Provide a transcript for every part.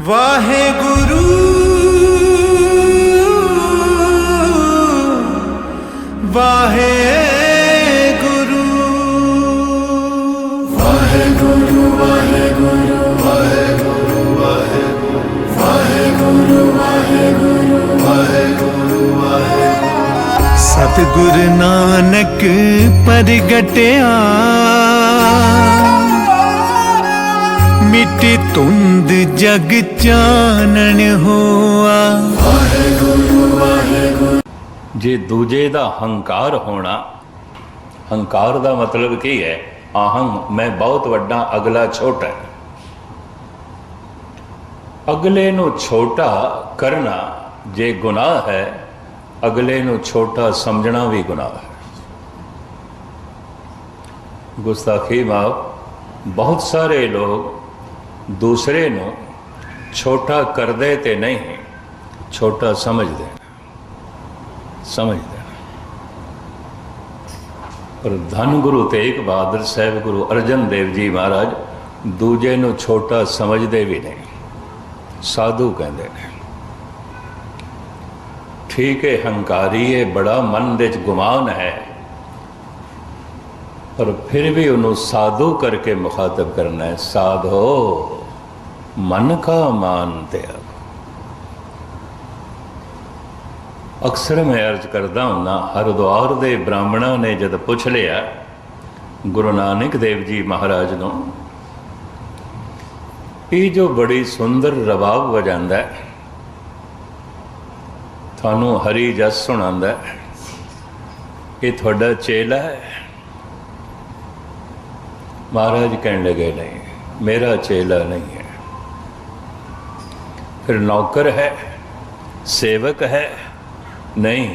ਵਾਹਿਗੁਰੂ ਵਾਹਿਗੁਰੂ ਵਾਹਿਗੁਰੂ ਵਾਹਿਗੁਰੂ ਵਾਹਿਗੁਰੂ ਵਾਹਿਗੁਰੂ ਵਾਹਿਗੁਰੂ ਵਾਹਿਗੁਰੂ ਵਾਹਿਗੁਰੂ ਸਤਿਗੁਰ ਨਾਨਕ ਪ੍ਰਗਟਿਆ मिट्टी धुंध जग चानन होआ। जे दूजे दा हंकार होना, हंकार दा मतलब की है आहंग मैं बहुत वड्डा अगला छोटा है। अगले नू छोटा करना जे गुनाह है, अगले नू छोटा समझना भी गुनाह है। गुस्ताखी माफ बहुत सारे लोग दूसरे नू छोटा करदे ते नहीं छोटा समझते और धन गुरु तेग बहादुर साहब गुरु अर्जन देव जी महाराज दूजे नू छोटा समझते भी नहीं साधु कहते हैं। ठीक है हंकारी है बड़ा मन दे गुमान है पर फिर भी उन्होंने साधु करके मुखातब करना है। साधो मन का मानते अब अक्सर मैं अर्ज करता हूँ हरिद्वार दे ब्राह्मणा ने जब पूछ लिया गुरु नानक देव जी महाराज को ये जो बड़ी सुंदर रबाब वजांदा है थानू हरी जस सुनांदा है ये थोड़ा चेला है। महाराज कहने लगे नहीं मेरा चेला नहीं है। फिर नौकर है सेवक है नहीं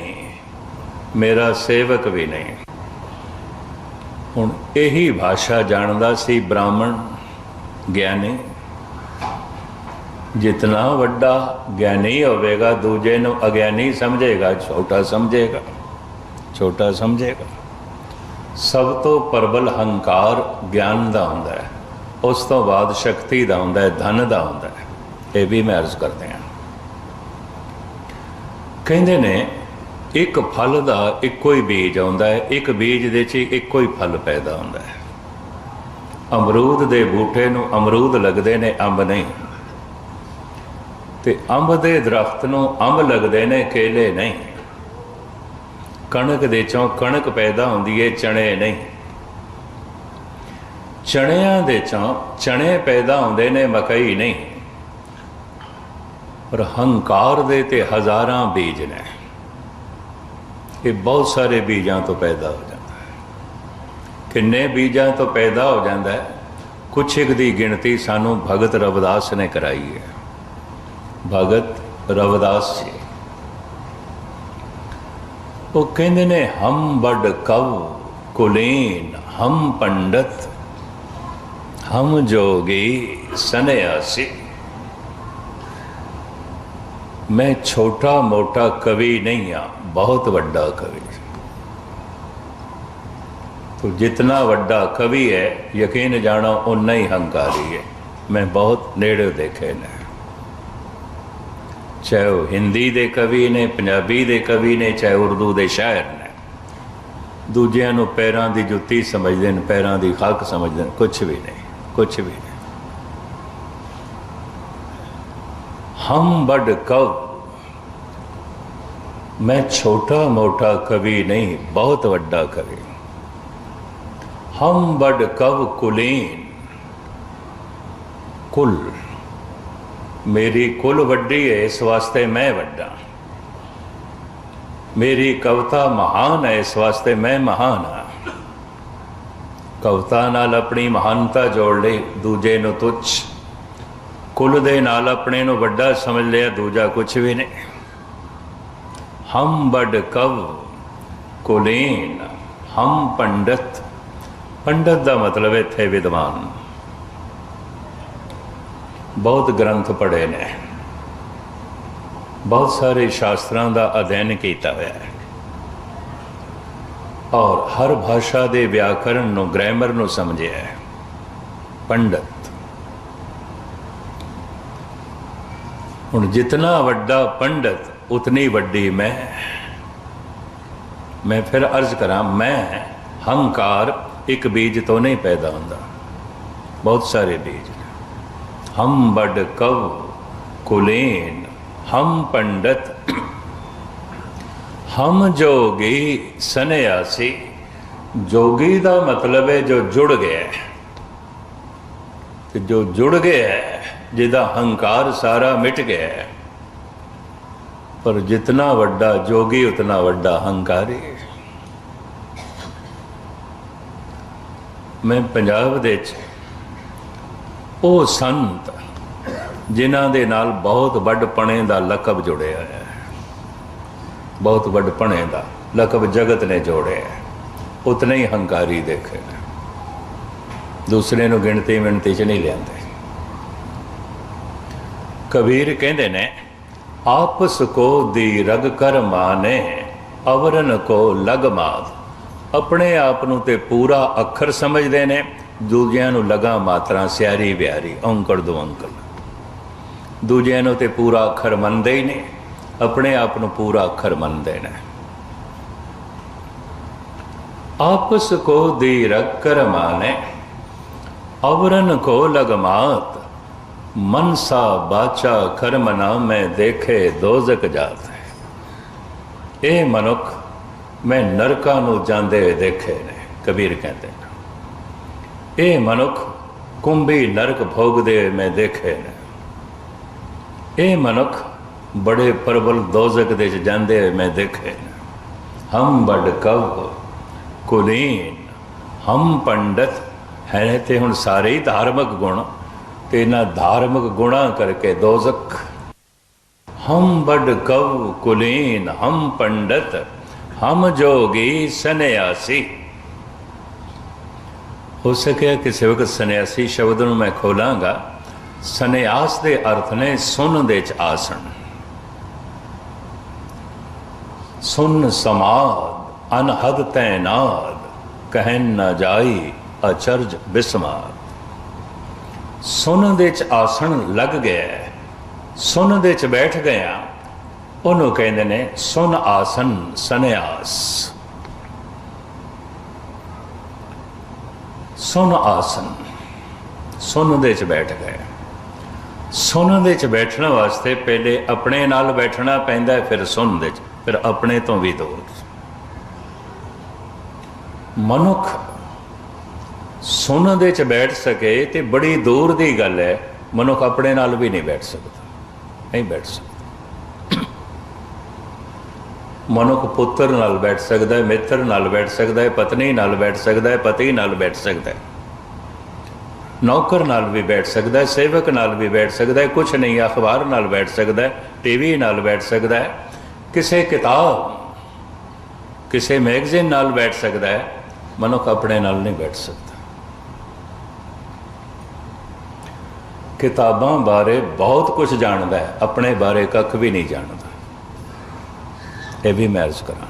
मेरा सेवक भी नहीं। हुण यही भाषा जानदा सी ब्राह्मण ज्ञानी जितना वड्डा ज्ञानी होवेगा दूजे नूं अज्ञानी समझेगा छोटा समझेगा। सब तो प्रबल हंकार ज्ञान का होंदा है उस तो बाद शक्ति का होंदा है धन का होंदा है। ये भी मैं अर्ज करते हैं कहते ने एक फल का एको ही बीज आउंदा है एक बीज दे च एको ही फल पैदा होंदा है। अमरूद दे बूटे नूं अमरूद लगदे ने अंब नहीं ते अंब दे दरख्त नूं अंब लगदे ने केले नहीं। कणक दे चों कणक पैदा होंदी है चने नहीं। चणियां दे चों चने पैदा होंदे ने मकई नहीं। और हंकार दे ते हज़ारां बीज ने ये बहुत सारे बीजां तो पैदा हो जाता है। किन्ने बीजां तो पैदा हो जाता है कुछ एक दी गिनती सानू भगत रविदास ने कराई है। भगत रविदास जी वो कहते ने हम बड़ कव कुलीन हम पंडित हम जोगी सन्यासी। मैं छोटा मोटा कवि नहीं हाँ बहुत वड्डा कवि। तो जितना वड्डा कवि है यकीन जानो उन्ना ही हंकारी है। मैं बहुत नेड़े देखे ने चाहे वो हिंदी दे कवि ने पंजाबी दे कवि ने चाहे उर्दू दे शायर ने दूजियां नूं पैरां दी जुत्ती समझदे ने पैरां दी खाक समझदे ने कुछ भी नहीं। हम बड़ कव मैं छोटा मोटा कवि नहीं बहुत वड्डा कवि। हम बड़ कव कुलीन कुल मेरी कुल वड्डी है इस वास्ते मैं वड्डा। मेरी कविता महान है इस वास्ते मैं महान हाँ। कविता नाल अपनी महानता जोड़ ली दूजे नूं तुच्छ कुल दे नाल अपने नूं वड्डा समझ लिया दूजा कुछ भी नहीं। हम बड़ कव कुलीन हम पंडित पंडित का मतलब इत्थे विद्वान बहुत ग्रंथ पढ़े ने बहुत सारे शास्त्रां का अध्ययन किया हुआ है और हर भाषा के व्याकरण नूं ग्रामर नूं समझिया है। पंडित हुण जितना वड्डा पंडित उतनी वड्डी मैं फिर अर्ज करा, मैं हंकार एक बीज तो नहीं पैदा होंदा, बहुत सारे बीज। हम बड कव कुलीन हम पंडित हम जोगी सन्यासी। जोगी का मतलब है जो जुड़ गया है, जो जुड़ गया है, जिदा हंकार सारा मिट गया है। पर जितना वड्डा जोगी उतना वड्डा हंकारी। मैं पंजाब दे ਉਹ ਸੰਤ ਜਿਨ੍ਹਾਂ ਦੇ ਨਾਲ ਬਹੁਤ ਵੱਡਪਣੇ ਦਾ ਲਕਬ ਜੁੜਿਆ ਹੈ, ਬਹੁਤ ਵੱਡਪਣੇ ਦਾ ਲਕਬ ਜਗਤ ਨੇ ਜੋੜਿਆ, ਉਤਨੇ ਹੀ ਹੰਕਾਰੀ ਦੇਖੇ ਨੇ, ਦੂਸਰੇ ਨੂੰ ਗਿਣਤੀ ਮਿਣਤੀ 'ਚ ਨਹੀਂ ਲਿਆਂਦੇ। ਕਬੀਰ ਕਹਿੰਦੇ ਨੇ, ਆਪਸ ਕੋ ਦੀ ਰਗ ਕਰ ਮਾਨੇ ਅਵਰਨ ਕੋ ਲਗ ਮਾਦ। ਆਪਣੇ ਆਪ ਨੂੰ ਤੇ ਪੂਰਾ ਅੱਖਰ ਸਮਝਦੇ ਨੇ, ਦੂਜਿਆਂ ਨੂੰ ਲਗਾ ਮਾਤਰਾ ਸਿਆਰੀ ਬਿਆਰੀ ਔਂਕੜ ਦੋ ਅੰਕਲ। ਦੂਜਿਆਂ ਨੂੰ ਤੇ ਪੂਰਾ ਅੱਖਰ ਮੰਨਦੇ ਹੀ ਨਹੀਂ, ਆਪਣੇ ਆਪ ਨੂੰ ਪੂਰਾ ਅੱਖਰ ਮੰਨਦੇ ਨੇ। ਆਪਸ ਕੋ ਦੀ ਰਗ ਕਰ ਮਾਨੇ ਅਵਰਨ ਕੋ ਲਗਮਾਤ। ਮਨਸਾ ਬਾਚਾ ਕਰਮ ਨਾ ਮੈਂ ਦੇਖੇ ਦੋਜ਼ਕ ਜਾਤ। ਇਹ ਮਨੁੱਖ ਮੈਂ ਨਰਕਾਂ ਨੂੰ ਜਾਂਦੇ ਹੋਏ ਦੇਖੇ ਨੇ, ਕਬੀਰ ਕਹਿੰਦੇ ਨੇ। ਇਹ ਮਨੁੱਖ ਕੁੰਭੀ ਨਰਕ ਭੋਗਦੇ ਮੈਂ ਦੇਖੇ ਨੇ। ਇਹ ਮਨੁੱਖ ਬੜੇ ਪ੍ਰਬਲ ਦੋਜ਼ਕ ਦੇ 'ਚ ਜਾਂਦੇ ਮੈਂ ਦੇਖੇ ਨੇ। ਹਮ ਬੜ ਕਵ ਕੁਲੀਨ ਹਮ ਪੰਡਤ ਹੈ ਤੇ ਹੁਣ ਸਾਰੇ ਹੀ ਧਾਰਮਿਕ ਗੁਣ, ਤੇ ਇਹਨਾਂ ਧਾਰਮਿਕ ਗੁਣਾਂ ਕਰਕੇ ਦੋਜ਼ਕ। ਹਮ ਬੜ ਕਵ ਕੁਲੀਨ ਹਮ ਪੰਡਤ ਹਮ ਜੋਗੀ ਸਨਿਆਸੀ। ਹੋ ਸਕਿਆ ਕਿਸੇ ਵਕਤ ਸਨਿਆਸੀ ਸ਼ਬਦ ਨੂੰ ਮੈਂ ਖੋਲਾਂਗਾ। ਸਨਿਆਸ ਦੇ ਅਰਥ ਨੇ ਸੁਨ ਦੇ 'ਚ ਆਸਣ, ਸੁਨ ਸਮਾਦ ਅਨਹਦ ਤੈਨਾਦ ਕਹਿਨ ਨਾ ਜਾਈ ਅਚਰਜ ਬਿਸਮਾਦ। ਸੁਨ ਦੇ 'ਚ ਆਸਣ ਲੱਗ ਗਿਆ, ਸੁਨ ਦੇ 'ਚ ਬੈਠ ਗਿਆ, ਉਹਨੂੰ ਕਹਿੰਦੇ ਨੇ ਸੁਨ ਆਸਨ ਸਨਿਆਸ। ਸੁਨ ਆਸਨ, ਸੁਨ ਦੇ 'ਚ ਬੈਠ ਗਏ। ਸੁਨ ਦੇ 'ਚ ਬੈਠਣ ਵਾਸਤੇ ਪਹਿਲੇ ਆਪਣੇ ਨਾਲ ਬੈਠਣਾ ਪੈਂਦਾ, ਫਿਰ ਸੁਨ ਦੇ 'ਚ, ਫਿਰ ਆਪਣੇ ਤੋਂ ਵੀ ਦੂਰ। ਮਨੁੱਖ ਸੁਨ ਦੇ 'ਚ ਬੈਠ ਸਕੇ ਤੇ ਬੜੀ ਦੂਰ ਦੀ ਗੱਲ ਹੈ। ਮਨੁੱਖ ਆਪਣੇ ਨਾਲ ਵੀ ਨਹੀਂ ਬੈਠ ਸਕਦਾ, ਨਹੀਂ ਬੈਠ ਸਕਦਾ। ਮਨੁੱਖ ਪੁੱਤਰ ਨਾਲ ਬੈਠ ਸਕਦਾ ਹੈ, ਮਿੱਤਰ ਨਾਲ ਬੈਠ ਸਕਦਾ ਹੈ, ਪਤਨੀ ਨਾਲ ਬੈਠ ਸਕਦਾ ਹੈ, ਪਤੀ ਨਾਲ ਬੈਠ ਸਕਦਾ ਹੈ, ਨੌਕਰ ਨਾਲ ਵੀ ਬੈਠ ਸਕਦਾ ਹੈ, ਸੇਵਕ ਨਾਲ ਵੀ ਬੈਠ ਸਕਦਾ ਹੈ, ਕੁਛ ਨਹੀਂ ਅਖਬਾਰ ਨਾਲ ਬੈਠ ਸਕਦਾ ਹੈ, ਟੀਵੀ ਨਾਲ ਬੈਠ ਸਕਦਾ ਹੈ, ਕਿਸੇ ਕਿਤਾਬ ਕਿਸੇ ਮੈਗਜ਼ੀਨ ਨਾਲ ਬੈਠ ਸਕਦਾ ਹੈ। ਮਨੁੱਖ ਆਪਣੇ ਨਾਲ ਨਹੀਂ ਬੈਠ ਸਕਦਾ। ਕਿਤਾਬਾਂ ਬਾਰੇ ਬਹੁਤ ਕੁਝ ਜਾਣਦਾ ਹੈ, ਆਪਣੇ ਬਾਰੇ ਕੱਖ ਵੀ ਨਹੀਂ ਜਾਣਦਾ। ਇਹ ਵੀ ਮੈਂ ਅਰਜ਼ ਕਰਾਂ।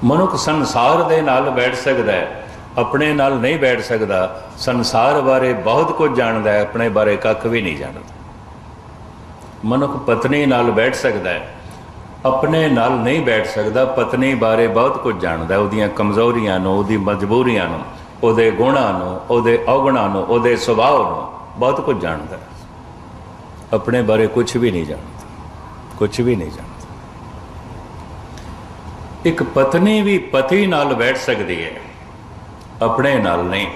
ਮਨੁੱਖ ਸੰਸਾਰ ਦੇ ਨਾਲ ਬੈਠ ਸਕਦਾ ਹੈ, ਆਪਣੇ ਨਾਲ ਨਹੀਂ ਬੈਠ ਸਕਦਾ। ਸੰਸਾਰ ਬਾਰੇ ਬਹੁਤ ਕੁਝ ਜਾਣਦਾ ਹੈ, ਆਪਣੇ ਬਾਰੇ ਕੱਖ ਵੀ ਨਹੀਂ ਜਾਣਦਾ। ਮਨੁੱਖ ਪਤਨੀ ਨਾਲ ਬੈਠ ਸਕਦਾ ਹੈ, ਆਪਣੇ ਨਾਲ ਨਹੀਂ ਬੈਠ ਸਕਦਾ। ਪਤਨੀ ਬਾਰੇ ਬਹੁਤ ਕੁਝ ਜਾਣਦਾ ਹੈ, ਉਹਦੀਆਂ ਕਮਜ਼ੋਰੀਆਂ ਨੂੰ, ਉਹਦੀ ਮਜਬੂਰੀਆਂ ਨੂੰ, ਉਹਦੇ ਗੁਣਾਂ ਨੂੰ, ਉਹਦੇ ਔਗਣਾਂ ਨੂੰ, ਉਹਦੇ ਸੁਭਾਅ ਨੂੰ ਬਹੁਤ ਕੁਝ ਜਾਣਦਾ ਹੈ। ਆਪਣੇ ਬਾਰੇ ਕੁਝ ਵੀ ਨਹੀਂ ਜਾਣਦਾ, ਕੁਝ ਵੀ ਨਹੀਂ ਜਾਣਦਾ। ਇੱਕ ਪਤਨੀ ਵੀ ਪਤੀ ਨਾਲ ਬੈਠ ਸਕਦੀ ਹੈ, ਆਪਣੇ ਨਾਲ ਨਹੀਂ।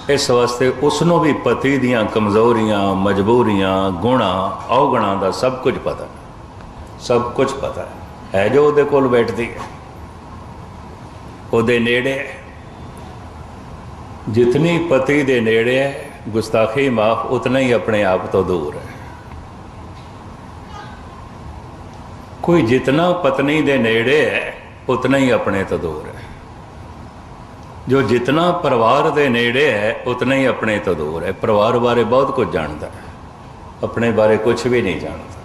ਇਸ ਵਾਸਤੇ ਉਸ ਨੂੰ ਵੀ ਪਤੀ ਦੀਆਂ ਕਮਜ਼ੋਰੀਆਂ, ਮਜਬੂਰੀਆਂ, ਗੁਣਾਂ, ਔਗਣਾਂ ਦਾ ਸਭ ਕੁਝ ਪਤਾ, ਸਭ ਕੁਝ ਪਤਾ ਹੈ ਜੋ ਉਹਦੇ ਕੋਲ ਬੈਠਦੀ ਹੈ, ਉਹਦੇ ਨੇੜੇ ਹੈ। ਜਿਤਨੀ ਪਤੀ ਦੇ ਨੇੜੇ ਹੈ ਗੁਸਤਾਖੀ ਮਾਫ, ਉਤਨਾ ਹੀ ਆਪਣੇ ਆਪ ਤੋਂ ਦੂਰ ਹੈ। ਕੋਈ ਜਿਤਨਾ ਪਤਨੀ ਦੇ ਨੇੜੇ ਹੈ ਉਤਨਾ ਹੀ ਆਪਣੇ ਤੋਂ ਦੂਰ ਹੈ। ਜੋ ਜਿਤਨਾ ਪਰਿਵਾਰ ਦੇ ਨੇੜੇ ਹੈ ਉਤਨਾ ਹੀ ਆਪਣੇ ਤੋਂ ਦੂਰ ਹੈ। ਪਰਿਵਾਰ ਬਾਰੇ ਬਹੁਤ ਕੁਝ ਜਾਣਦਾ ਹੈ, ਆਪਣੇ ਬਾਰੇ ਕੁਝ ਵੀ ਨਹੀਂ ਜਾਣਦਾ।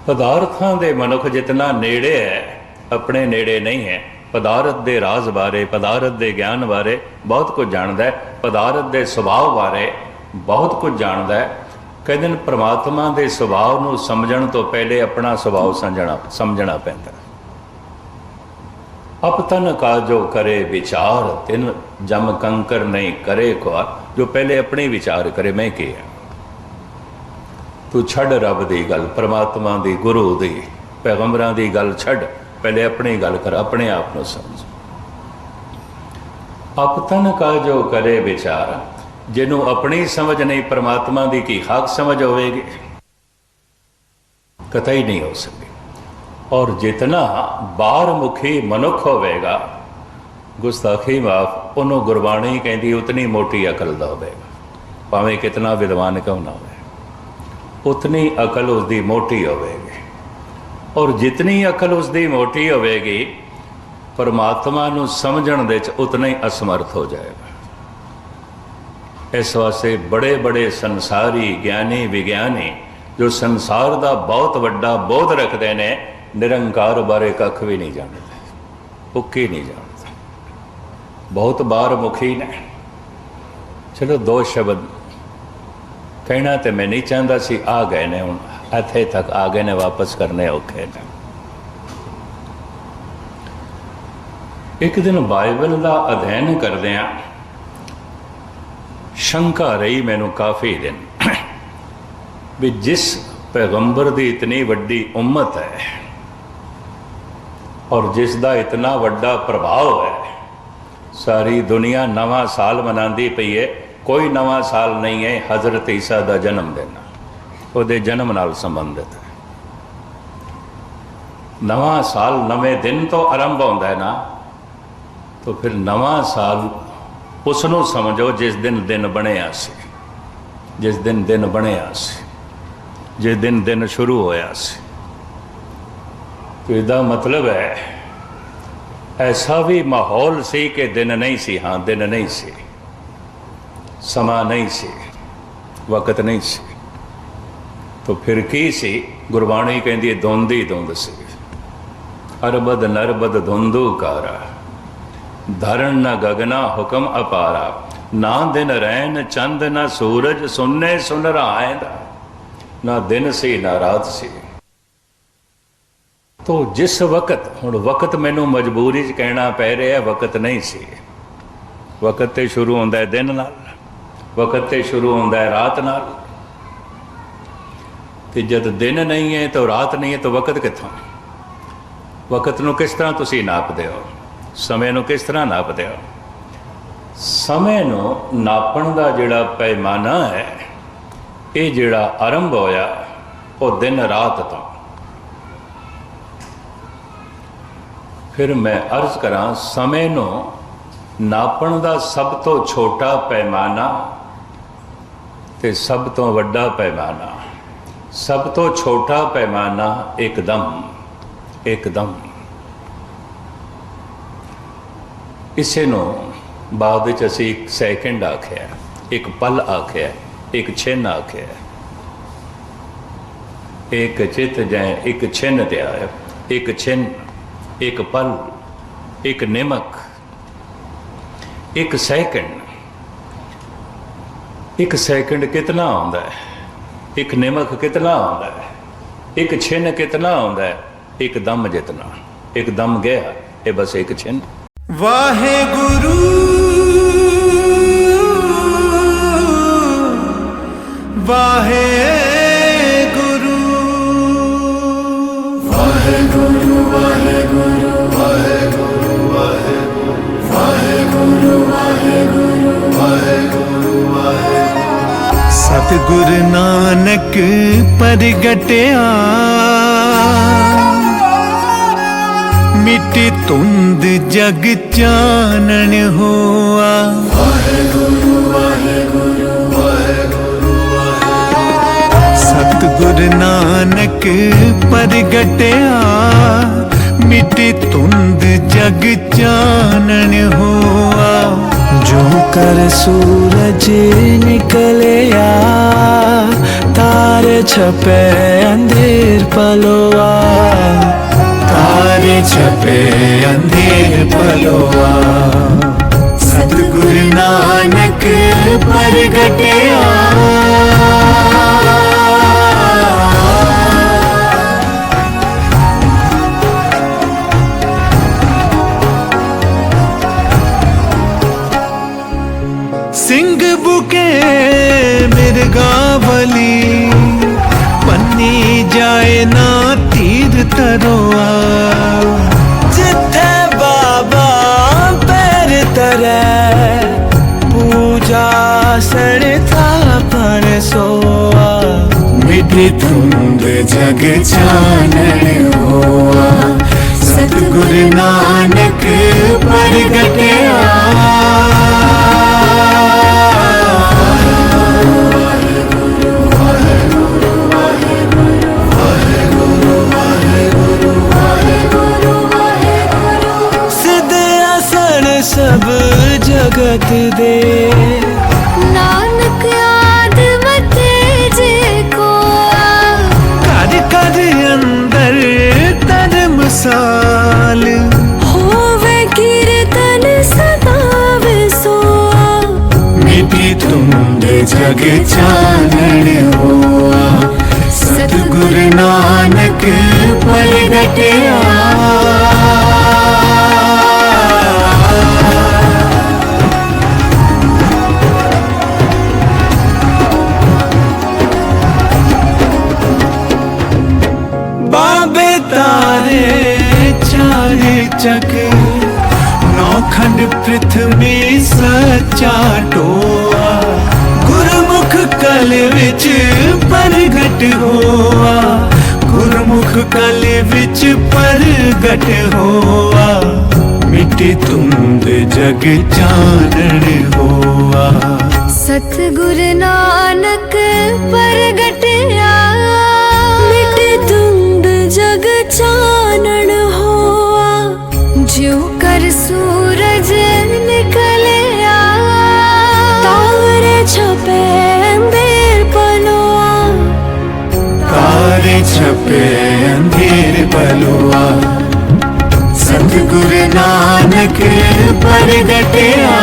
ਪਦਾਰਥਾਂ ਦੇ ਮਨੁੱਖ ਜਿਤਨਾ ਨੇੜੇ ਹੈ, ਆਪਣੇ ਨੇੜੇ ਨਹੀਂ ਹੈ। ਪਦਾਰਥ ਦੇ ਰਾਜ਼ ਬਾਰੇ, ਪਦਾਰਥ ਦੇ ਗਿਆਨ ਬਾਰੇ ਬਹੁਤ ਕੁਝ ਜਾਣਦਾ ਹੈ, ਪਦਾਰਥ ਦੇ ਸੁਭਾਅ ਬਾਰੇ ਬਹੁਤ ਕੁਝ ਜਾਣਦਾ ਹੈ। ਕਹਿੰਦੇ ਨੇ ਪ੍ਰਮਾਤਮਾ ਦੇ ਸੁਭਾਅ ਨੂੰ ਸਮਝਣ ਤੋਂ ਪਹਿਲੇ ਆਪਣਾ ਸੁਭਾਅ ਸਮਝਣਾ ਪੈਂਦਾ। ਅਪਤਨ ਕਾ ਜੋ ਕਰੇ ਵਿਚਾਰ ਤਿਨ ਜਮ ਕੰਕਰ ਨਹੀਂ ਕਰੇ ਕੁਆਰ। ਜੋ ਪਹਿਲੇ ਆਪਣੇ ਵਿਚਾਰ ਕਰੇ ਮੈਂ ਕੀ ਹਾਂ। ਤੂੰ ਛੱਡ ਰੱਬ ਦੀ ਗੱਲ, ਪ੍ਰਮਾਤਮਾ ਦੀ, ਗੁਰੂ ਦੀ, ਪੈਗੰਬਰਾਂ ਦੀ ਗੱਲ ਛੱਡ, ਪਹਿਲੇ ਆਪਣੀ ਗੱਲ ਕਰ, ਆਪਣੇ ਆਪ ਨੂੰ ਸਮਝ। ਅਪਤਨ ਕਾ ਜੋ ਕਰੇ ਵਿਚਾਰ, ਜਿਹਨੂੰ ਆਪਣੀ ਸਮਝ ਨਹੀਂ ਪ੍ਰਮਾਤਮਾ ਦੀ ਕੀ ਹੱਕ ਸਮਝ ਹੋਵੇਗੀ, ਕਤਈ ਨਹੀਂ ਹੋ ਸਕਦੀ। ਔਰ ਜਿਤਨਾ ਬਾਹਰਮੁਖੀ ਮਨੁੱਖ ਹੋਵੇਗਾ, ਗੁਸਤਾਖੀ ਮਾਫ, ਉਹਨੂੰ ਗੁਰਬਾਣੀ ਕਹਿੰਦੀ ਉਤਨੀ ਮੋਟੀ ਅਕਲ ਦਾ ਹੋਵੇਗਾ। ਭਾਵੇਂ ਕਿਤਨਾ ਵਿਦਵਾਨ ਕਿਉਂ ਨਾ ਹੋਵੇ, ਉਤਨੀ ਅਕਲ ਉਸਦੀ ਮੋਟੀ ਹੋਵੇਗੀ। ਔਰ ਜਿਤਨੀ ਅਕਲ ਉਸਦੀ ਮੋਟੀ ਹੋਵੇਗੀ, ਪਰਮਾਤਮਾ ਨੂੰ ਸਮਝਣ ਦੇ 'ਚ ਉਤਨਾ ਹੀ ਅਸਮਰਥ ਹੋ ਜਾਏਗਾ। ਇਸ ਵਾਸਤੇ ਬੜੇ ਬੜੇ ਸੰਸਾਰੀ ਗਿਆਨੀ ਵਿਗਿਆਨੀ ਜੋ ਸੰਸਾਰ ਦਾ ਬਹੁਤ ਵੱਡਾ ਬੋਧ ਰੱਖਦੇ ਨੇ, ਨਿਰੰਕਾਰ ਬਾਰੇ ਕੱਖ ਵੀ ਨਹੀਂ ਜਾਣਦੇ, ਉੱਕੀ ਨਹੀਂ ਜਾਣਦੇ, ਬਹੁਤ ਬਾਹਰਮੁਖੀ ਨੇ। ਚਲੋ ਦੋ ਸ਼ਬਦ ਕਹਿਣਾ ਤੇ ਮੈਂ ਨਹੀਂ ਚਾਹੁੰਦਾ ਸੀ, ਆ ਗਏ ਨੇ ਹੁਣ, ਇੱਥੇ ਤੱਕ ਆ ਗਏ ਨੇ, ਵਾਪਸ ਕਰਨੇ ਔਖੇ ਨੇ। ਇੱਕ ਦਿਨ ਬਾਈਬਲ ਦਾ ਅਧਿਐਨ ਕਰਦਿਆਂ ਸ਼ੰਕਾ ਰਹੀ ਮੈਨੂੰ ਕਾਫੀ ਦਿਨ ਵੀ ਜਿਸ ਪੈਗੰਬਰ ਦੀ ਇਤਨੀ ਵੱਡੀ ਉਮਤ ਹੈ ਔਰ ਜਿਸ ਦਾ ਇਤਨਾ ਵੱਡਾ ਪ੍ਰਭਾਵ ਹੈ, ਸਾਰੀ ਦੁਨੀਆ ਨਵਾਂ ਸਾਲ ਮਨਾਉਂਦੀ ਪਈ ਹੈ। ਕੋਈ ਨਵਾਂ ਸਾਲ ਨਹੀਂ ਹੈ ਹਜ਼ਰਤ ਈਸਾ ਦਾ ਜਨਮ ਦਿਨ, ਉਹਦੇ ਜਨਮ ਨਾਲ ਸੰਬੰਧਿਤ ਹੈ। ਨਵਾਂ ਸਾਲ ਨਵੇਂ ਦਿਨ ਤੋਂ ਆਰੰਭ ਹੁੰਦਾ ਹੈ ਨਾ, ਤਾਂ ਫਿਰ ਨਵਾਂ ਸਾਲ ਉਸ ਨੂੰ ਸਮਝੋ ਜਿਸ ਦਿਨ ਦਿਨ ਬਣਿਆ ਸੀ, ਜਿਸ ਦਿਨ ਦਿਨ ਬਣਿਆ ਸੀ, ਜਿਸ ਦਿਨ ਦਿਨ ਸ਼ੁਰੂ ਹੋਇਆ ਸੀ। तो इसका मतलब है ऐसा भी माहौल सी कि दिन नहीं सी, हाँ दिन नहीं सी, समा नहीं सी, वक्त नहीं सी, तो फिर की सी? गुरबाणी कहती है धुंध ही धुंध सी। अरबद नरबद धुंधु कारा, धरण न गगना हुक्म अपारा, ना दिन रैन चंद ना सूरज, सुनने सुन रहा ना दिन सी ना रात सी। तो जिस वक्त, हुण वक्त मैनू मजबूरी च कहना पै रहा, वक्त नहीं सी। वक्त तो शुरू होंदा है दिन नाल, वक्त तो शुरू होंदा है रात नाल। तो जब दिन नहीं है तो रात नहीं है तो वक्त कित्थों? वक्त नू किस तरह तुसी नापदे हो? समय नू किस तरह नापदे हो? समय नू नापण दा जिहड़ा पैमाना है, ये जिहड़ा आरंभ होया वो दिन रात तो। फिर मैं अर्ज करा, समय नू नापण दा सब तो छोटा पैमाना ते सब तो वड्डा पैमाना, सब तो छोटा पैमाना एकदम, एकदम। इसे नू बाद विच असीं एक सैकेंड आख्या, एक पल आख्या, एक छिन आख्या। एक चित जै एक छिन ते आया, एक छिन, एक पल, एक निमक, एक सैकेंड। एक सैकेंड कितना आउंदा है? एक निमक कितना आउंदा है? एक छिन कितना आउंदा है? एक दम जितना। एक दम गया, ये बस एक छिन। वाहे गुरु वाहे गुरु वाहे गुरु वाहे गुरु वाहे गुरु वाहे गुरु वाहे गुरु वाहे गुरु वाहे गुरु वाहे गुरु। सतगुरु नानक परगटिया, मिटी धुंध जग चानन होआ। वाहेगुरु वाहेगुरु वाहेगुरु वाहेगुरु। सतगुरु नानक परगटिया, मिटी धुंध जग चानन होआ। जो कर सूरज निकलिया, तारे छपे अंधेर पलोआ। तारे छपे अंधेर पलोआ। सतगुरु नानक परगटिया। असण सोआ, मिटी धुंध जग चानण होआ। सतगुरु नानक प्रगटया, सब जगत दे। नानक याद मते जे को, कर कर अंदर धर्मसाल, होवे कीर्तन सदा विसोआ। मिटी धुंध जग चानण होआ, सतगुरु नानक प्रगटया। बाबे तारे चारे चक, नौखंड पृथ्वी सच्चा टोआ। गुरमुख कल विच प्रगट होआ, गुरमुख कल विच प्रगट होआ। मिटी धुंध जग चानण होआ, सतगुरु नानक प्रगटया। मिटे धुंध जग चानण होआ, ज्यों कर सूरज निकलया। तारे छपे अंधेर पलोआ, तारे छपे अंधेर पलोआ। सतगुरु नानक प्रगटया।